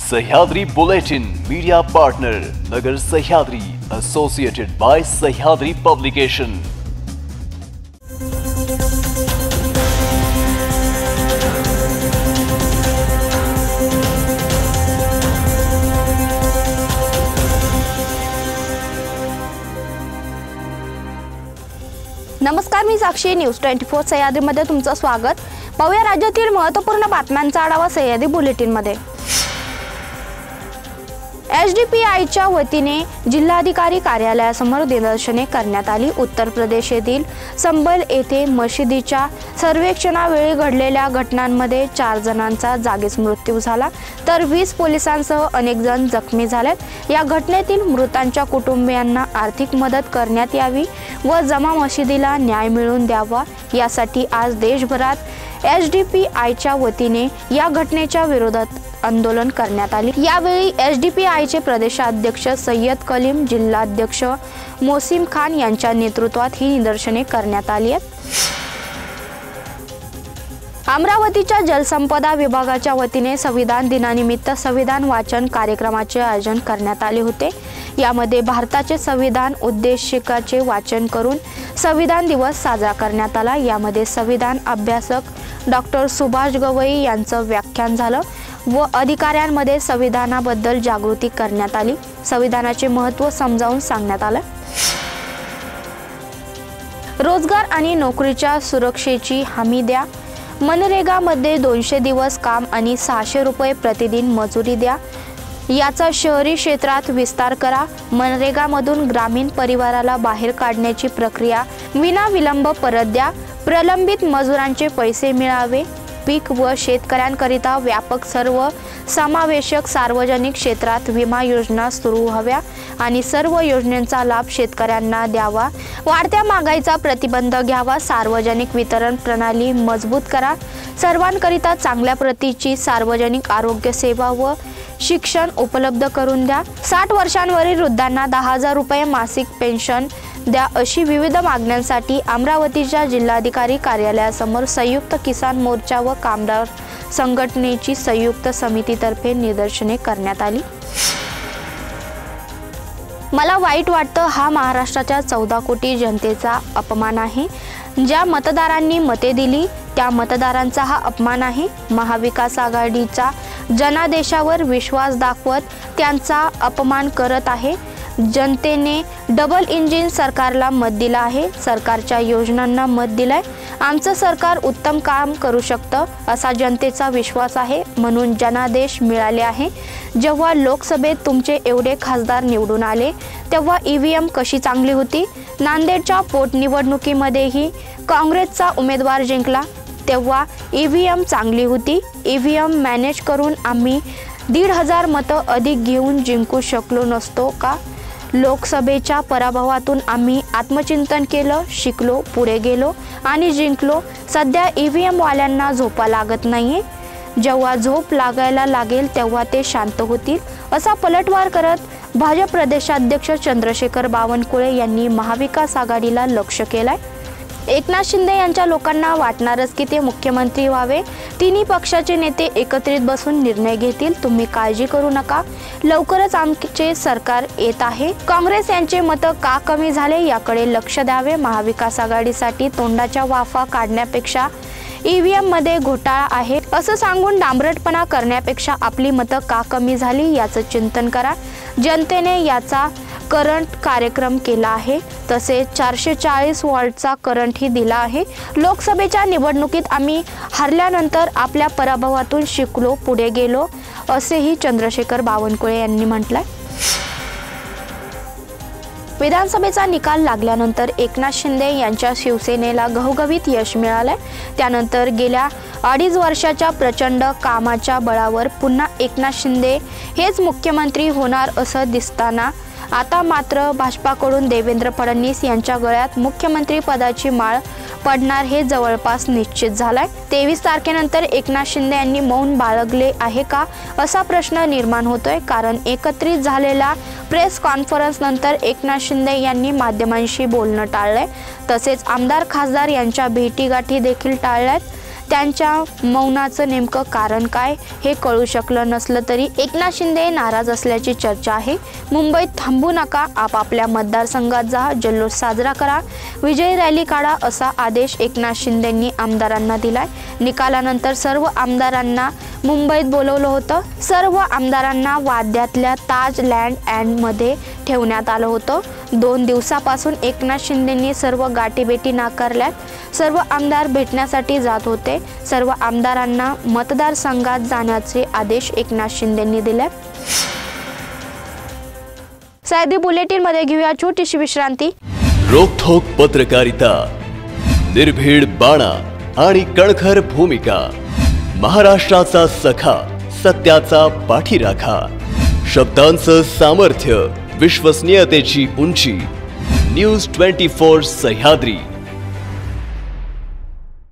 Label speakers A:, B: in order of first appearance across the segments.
A: Sahyadri bulletin media partner Nagar Sahyadri associated by Sahyadri publication.
B: नमस्कार, मी साक्षी news 24 Sahyadri मध्ये तुमचं स्वागत। पाहूया राज्यातील महत्त्वपूर्ण बातम्यांचा आढावा सह्याद्री बुलेटिन मध्ये। एसडीपीआयच्या वतीने जिल्हाधिकारी कार्यालयासमोर निदर्शने करण्यात आली। उत्तर प्रदेश येथील संबल येथे मशिदीच्या सर्वेक्षणावेळी घडलेल्या घटनांमध्ये 4 जणांचा जागीच मृत्यू झाला, तर 20 पोलिसांसह अनेक जण जखमी झालेत। या घटनेतील मृतांच्या कुटुंबियांना आर्थिक मदत करण्यात यावी व जमा मशिदीला न्याय मिळवून द्यावा यासाठी आज देशभरात एसडीपीआयच्या वतीने या घटनेच्या विरोधात आंदोलन करण्यात आले। यावेळी एसडीपीआयचे प्रदेशाध्यक्ष सय्यद कलीम, जिल्हाध्यक्ष मोसिम खान यांच्या नेतृत्वात ही निदर्शने करण्यात आली आहेत। अमरावतीच्या जलसंपदा विभागाच्या वतीने संविधान दिनानिमित्त संविधान वाचन कार्यक्रमाचे आयोजन करण्यात आले होते। यामध्ये भारताचे संविधान उद्देशिकेचे वाचन करून संविधान दिवस साजरा करण्यात आला। यामध्ये संविधान अभ्यासक डॉक्टर सुभाष गवई यांचं व्याख्यान झालं व अधिकाऱ्यांमध्ये संविधानाबद्दल जागृती करण्यात आली। संविधानाचे महत्त्व समजावून सांगण्यात आलं। रोजगार आणि नोकरीच्या सुरक्षेची हमी द्या। मनरेगामध्ये 200 दिवस काम आणि 600 रुपये प्रतिदिन मजुरी द्या। याचा शहरी क्षेत्रात विस्तार करा। मनरेगामधून ग्रामीण परिवाराला बाहेर काढण्याची प्रक्रिया विनाविलंब परत द्या। प्रलंबित मजुरांचे पैसे मिळावे। पीक व शेतकऱ्यांकरिता व्यापक सर्व समावेशक सार्वजनिक क्षेत्रात विमा योजना सुरू व्हाव्या आणि सर्व योजनांचा लाभ शेतकऱ्यांना द्यावा। वाढत्या महागाईचा प्रतिबंध घ्यावा। सार्वजनिक वितरण प्रणाली मजबूत करा। सर्वांकरिता चांगल्या प्रतीची सार्वजनिक आरोग्य सेवा व शिक्षण उपलब्ध करून द्या। 60 वर्षांवरील वृद्धांना 10,000 रुपये मासिक पेन्शन द्या। अशी विविध मागण्यांसाठी अमरावतीच्या जिल्हाधिकारी कार्यालयासमोर संयुक्त किसान मोर्चा व कामगार संघटनेची संयुक्त समितीतर्फे निदर्शने करण्यात आली। मला वाईट वाटतं, हा महाराष्ट्राच्या 14 कोटी जनतेचा अपमान आहे। ज्या मतदारांनी मते दिली त्या मतदारांचा हा अपमान आहे। महाविकास आघाडीचा जनादेशावर विश्वास दाखवत त्यांचा अपमान करत आहे। जनतेने डबल इंजिन सरकारला मत दिलं आहे। सरकारच्या योजनांना मत दिलंय। आमचं सरकार उत्तम काम करू शकतं असा जनतेचा विश्वास आहे, म्हणून जनादेश मिळाले आहे। जेव्हा लोकसभेत तुमचे एवढे खासदार निवडून आले तेव्हा ईव्हीएम कशी चांगली होती। नांदेडच्या पोटनिवडणुकीमध्येही काँग्रेसचा उमेदवार जिंकला तेव्हा ईव्हीएम चांगली होती। ईव्हीएम मॅनेज करून आम्ही 1,500 मतं अधिक घेऊन जिंकू शकलो नसतो का? लोकसभेच्या पराभवातून आम्ही आत्मचिंतन केलं, शिकलो, पुढे गेलो आणि जिंकलो। सध्या ईव्हीएम वाल्यांना झोपा लागत नाहीये। जेव्हा झोप लागायला लागेल तेव्हा ते शांत होतील असा पलटवार करत भाजप प्रदेशाध्यक्ष चंद्रशेखर बावनकुळे यांनी महाविकास आघाडीला लक्ष्य केलंय। एकनाथ शिंदे यांच्या लोकांना वाटणारच की ते मुख्यमंत्री व्हावे। तिन्ही पक्षाचे नेते एकत्रित बसून निर्णय घेतील। तुम्ही काळजी करू नका, लवकरच आमचे सरकार येत आहे। काँग्रेस यांचे मतं का कमी झाले याकडे लक्ष द्यावे। महाविकास आघाडीसाठी तोंडाच्या वाफा काढण्यापेक्षा ईव्हीएम मध्ये घोटाळा आहे असं सांगून डांबरटपणा करण्यापेक्षा आपली मतं का कमी झाली याचं चिंतन करा। जनतेने याचा करंट कार्यक्रम केला आहे, तसेच 440 वॉल्टचा करंटही दिला आहे। लोकसभेच्या निवडणुकीत आम्ही हरल्यानंतर आपल्या पराभवातून शिकलो, पुढे गेलो असेही चंद्रशेखर बावनकुळे यांनी म्हटलंय। विधानसभेचा निकाल लागल्यानंतर एकनाथ शिंदे यांच्या शिवसेनेला घवघवीत यश मिळाले। त्यानंतर गेल्या 2.5 वर्षाच्या प्रचंड कामाच्या बळावर पुन्हा एकनाथ शिंदे हेच मुख्यमंत्री होणार असं दिसताना आता मात्र भाजपाकडून देवेंद्र फडणवीस यांच्या गळ्यात मुख्यमंत्री पदाची माळ पडणार हे जवळपास निश्चित झालाय। 23 तारखेनंतर एकनाथ शिंदे यांनी मौन बाळगले आहे का असा प्रश्न निर्माण होतोय, कारण एकत्रित झालेल्या प्रेस कॉन्फरन्स नंतर एकनाथ शिंदे यांनी माध्यमांशी बोलणं टाळलंय, तसेच आमदार खासदार यांच्या भेटीगाठी देखील टाळल्यात। त्यांच्या मौनाचं नेमकं कारण काय हे कळू शकलं नसलं तरी एकनाथ शिंदे नाराज असल्याची चर्चा आहे। मुंबईत थांबू नका, आपापल्या मतदारसंघात जा, जल्लोष साजरा करा, विजय रॅली काढा असा आदेश एकनाथ शिंदेंनी आमदारांना दिलाय। निकालानंतर सर्व आमदारांना मुंबईत बोलवलं होतं। सर्व आमदारांना वाद्यातल्या ताज लँड एंडमध्ये ठेवण्यात आलं होतं। 2 दिवसापासून एकनाथ शिंदेंनी सर्व गाठीभेटी नाकारल्यात। सर्व आमदार भेटण्यासाठी जात होते। सर्व आमदारांना मतदारसंघात जाण्याचे आदेश एकनाथ शिंदेंनी दिले। सह्याद्री बुलेटिन मध्ये घेऊया छोटीशी विश्रांती।
A: रोखोक पत्रकारिता, निर्भीड बाणा आणि कणखर भूमिका, महाराष्ट्राचा सखा, सत्याचा पाठीराखा, शब्दांचं सामर्थ्य, विश्वसनीयतेची उंची, न्यूज 24 सह्याद्री।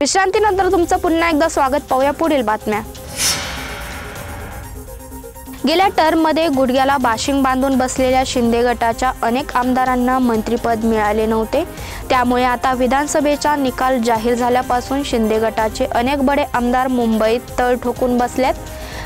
B: विश्रांतीनंतर तुमचं पुन्हा एकदा स्वागत। पाहूया पुढील बातम्या। गेल्या टर्ममध्ये गुडघ्याला बाशिंग बांधून बसलेल्या शिंदे गटाच्या अनेक आमदारांना मंत्रिपद मिळाले नव्हते। त्यामुळे आता विधानसभेचा निकाल जाहीर झाल्यापासून शिंदे गटाचे अनेक बडे आमदार मुंबईत तळ ठोकून बसलेत।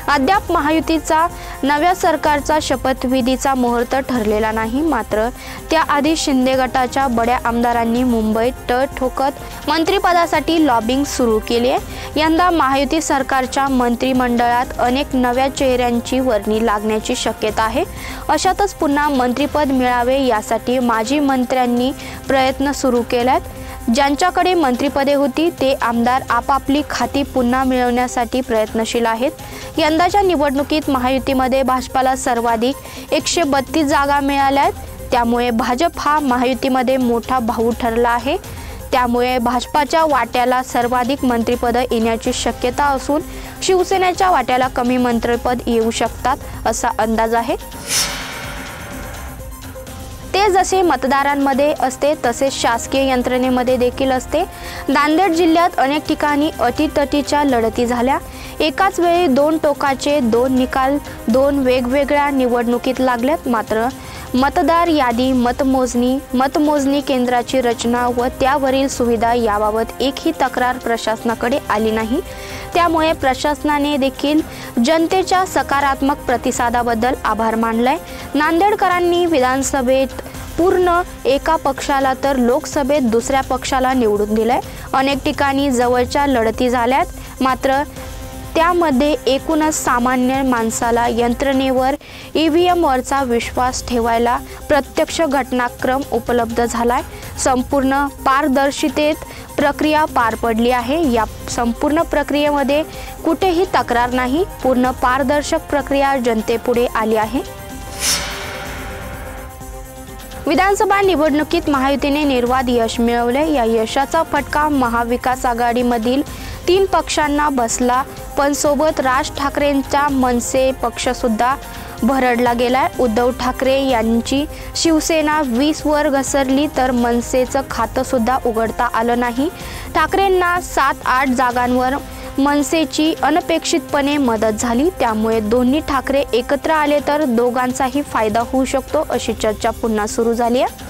B: अद्याप महायुतीचा नव्या सरकारचा शपथविधीचा मुहूर्त ठरलेला नाही। मात्र त्याआधी शिंदे गटाच्या बड्या आमदारांनी मुंबईत तळ ठोकत मंत्रिपदासाठी लॉबिंग सुरू केली आहे। यंदा महायुती सरकारच्या मंत्रिमंडळात अनेक नव्या चेहऱ्यांची वर्णी लागण्याची शक्यता आहे। अशातच पुन्हा मंत्रिपद मिळावे यासाठी माजी मंत्र्यांनी प्रयत्न सुरू केलेत। ज्यांच्याकडे मंत्रिपदे होती ते आमदार आपापली खाती पुन्हा मिळवण्यासाठी प्रयत्नशील आहेत। यंदाच्या निवडणुकीत महायुतीमध्ये भाजपाला सर्वाधिक 132 जागा मिळाल्यात। त्यामुळे भाजप हा महायुतीमध्ये मोठा भाऊ ठरला आहे। त्यामुळे भाजपाच्या वाट्याला सर्वाधिक मंत्रिपदं येण्याची शक्यता असून शिवसेनेच्या वाट्याला कमी मंत्रिपद येऊ शकतात असा अंदाज आहे। ते जसे मतदारांमध्ये असते तसेच शासकीय यंत्रणेमध्ये देखील असते। नांदेड जिल्ह्यात अनेक ठिकाणी अटीतटीच्या लढती झाल्या। एकाच वेळी 2 टोकाचे 2 निकाल 2 वेगवेगळ्या निवडणुकीत लागल्यात। मात्र मतदार यादी, मतमोजणी केंद्राची रचना व त्यावरील सुविधा याबाबत एकही तक्रार प्रशासनाकडे आली नाही। त्यामुळे प्रशासनाने देखील जनतेच्या सकारात्मक प्रतिसादाबद्दल आभार मानलाय। नांदेडकरांनी विधानसभेत पूर्ण एका पक्षाला तर लोकसभेत दुसऱ्या पक्षाला निवडून दिलंय। अनेक ठिकाणी जवळच्या लढती झाल्यात। मात्र त्यामध्ये एकूणच सामान्य माणसाला यंत्रणेवर EVM वरचा विश्वास ठेवायला प्रत्यक्ष घटनाक्रम उपलब्ध झालाय। संपूर्ण पारदर्शितेत प्रक्रिया पार पडली आहे। या संपूर्ण प्रक्रियेमध्ये कुठेही तक्रार नाही। पूर्ण पारदर्शक प्रक्रिया जनतेपुढे आली आहे। विधानसभा निवडणुकीत महायुतीने निर्वाद यश मिळवले। या यशाचा फटका महाविकास आघाडीमधील 3 पक्षांना बसला। पण सोबत राज ठाकरेंचा मनसे पक्ष सुद्धा भरडला गेलाय। उद्धव ठाकरे यांची शिवसेना 20 वर घसरली तर मनसेचं खातं सुद्धा उघडता आलं नाही। ठाकरेंना 7-8 जागांवर मनसेची अनपेक्षितपणे मदत झाली। त्यामुळे दोन्ही ठाकरे एकत्र आले तर दोघांचाही फायदा होऊ शकतो अशी चर्चा पुन्हा सुरू झाली आहे।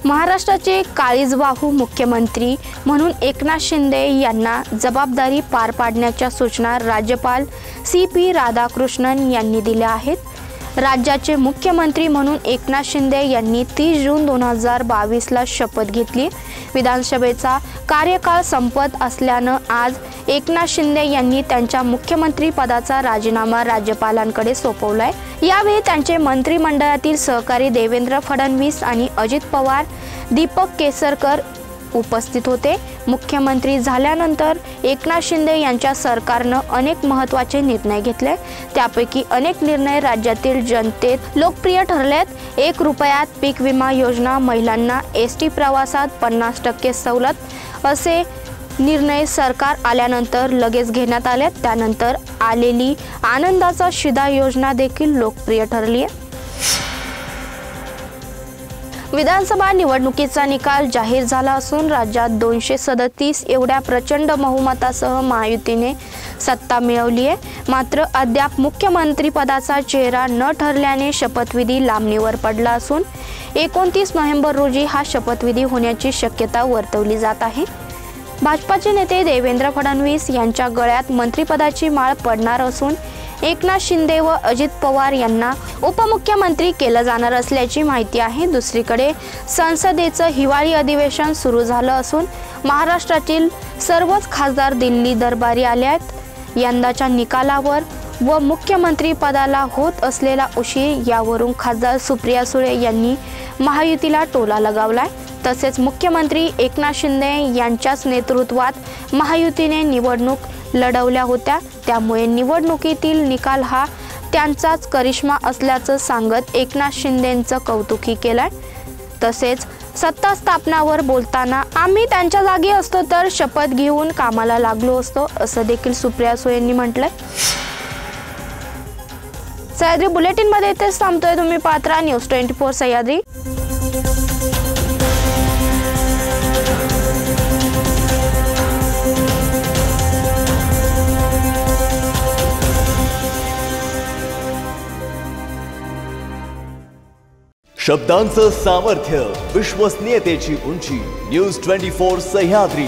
B: महाराष्ट्राचे काळीजवाहू मुख्यमंत्री म्हणून एकनाथ शिंदे यांना जबाबदारी पार पाडण्याच्या सूचना राज्यपाल CP राधाकृष्णन यांनी दिल्या आहेत। राज्याचे मुख्यमंत्री म्हणून एकनाथ शिंदे यांनी 30 जून 2022 ला शपथ घेतली। विधानसभेचा कार्यकाळ संपत असल्यानं आज एकनाथ शिंदे यांनी त्यांच्या मुख्यमंत्री पदाचा राजीनामा राज्यपालांकडे सोपवलाय। यावेळी त्यांचे मंत्रिमंडळातील सहकारी देवेंद्र फडणवीस आणि अजित पवार, दीपक केसरकर उपस्थित होते। मुख्यमंत्री झाल्यानंतर एकनाथ शिंदे यांच्या सरकारनं अनेक महत्त्वाचे निर्णय घेतले। त्यापैकी अनेक निर्णय राज्यातील जनतेत लोकप्रिय ठरलेत। 1 रुपयात पीक विमा योजना, महिलांना ST प्रवासात 50% सवलत असे निर्णय सरकार आल्यानंतर लगेच घेण्यात आले। त्यानंतर आलेली आनंदाचा शिधा योजना देखील लोकप्रिय ठरली आहे। विधानसभा निवडणुकीचा निकाल जाहीर झाला असून राज्यात 237 एवढ्या प्रचंड बहुमतासह महायुतीने सत्ता मिळवली आहे। मात्र अद्याप मुख्यमंत्री पदाचा चेहरा न ठरल्याने शपथविधी लांबणीवर पडला असून 29 नोव्हेंबर रोजी हा शपथविधी होण्याची शक्यता वर्तवली जात आहे। भाजपाचे नेते देवेंद्र फडणवीस यांच्या गळ्यात मंत्रिपदाची माळ पडणार असून एकनाथ शिंदे व अजित पवार यांना उपमुख्यमंत्री केलं जाणार असल्याची माहिती आहे। दुसरीकडे संसदेचं हिवाळी अधिवेशन सुरू झालं असून महाराष्ट्रातील सर्वच खासदार दिल्ली दरबारी आले आहेत। यंदाच्या निकालावर व मुख्यमंत्री पदाला होत असलेला उशीर यावरून खासदार सुप्रिया सुळे यांनी महायुतीला टोला लगावलाय। तसेच मुख्यमंत्री एकनाथ शिंदे यांच्याच नेतृत्वात महायुतीने निवडणूक लढवल्या होत्या, त्यामुळे निवडणुकीतील निकाल हा त्यांचाच करिश्मा असल्याचं सांगत एकनाथ शिंदेंचं कौतुकही केलंय। तसेच सत्ता स्थापनावर बोलताना आम्ही त्यांच्या जागी असतो तर शपथ घेऊन कामाला लागलो असतो असं देखील सुप्रिया सुळे यांनी म्हटलंय। सह्याद्री बुलेटिन मध्ये इथेच थांबतोय। तुम्ही पाहत राहा न्यूज 24 सह्याद्री।
A: शब्दांचं सामर्थ्य, विश्वसनीयतेची उंची, न्यूज 24 सह्याद्री।